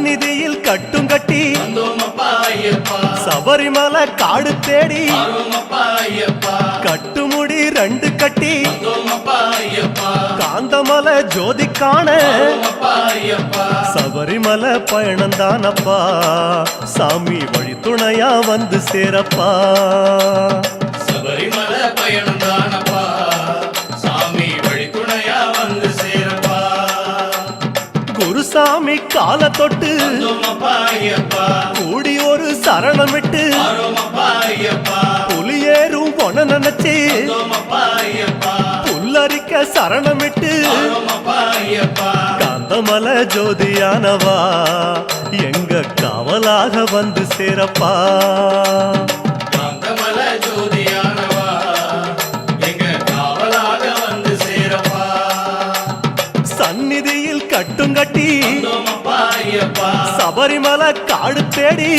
சந்நிதியில் கட்டும் கட்டி சபரிமலை காடு தேடி கட்டுமுடி 2 கட்டி காந்தமலை ஜோதி காண சபரிமலை பயணந்தானப்பா சாமி வழி துணையா வந்து சேரப்பா சபரிமலை பயணந்தானப்பா சாமி வழி துணையா வந்து சேரப்பா குருசாமி கால தொட்டு கூடி ஒரு சரணமிட்டு புலியேறும் பொன நினைச்சு புல்லரிக்க சரணமிட்டு காந்தமலை ஜோதியானவா எங்க காவலாக வந்து சேரப்பா காந்தமலை ஜோதியானவா எங்க காவலாக வந்து சேரப்பா சந்நிதியில் கட்டும் கட்டி சபரிமலை காடு தேடி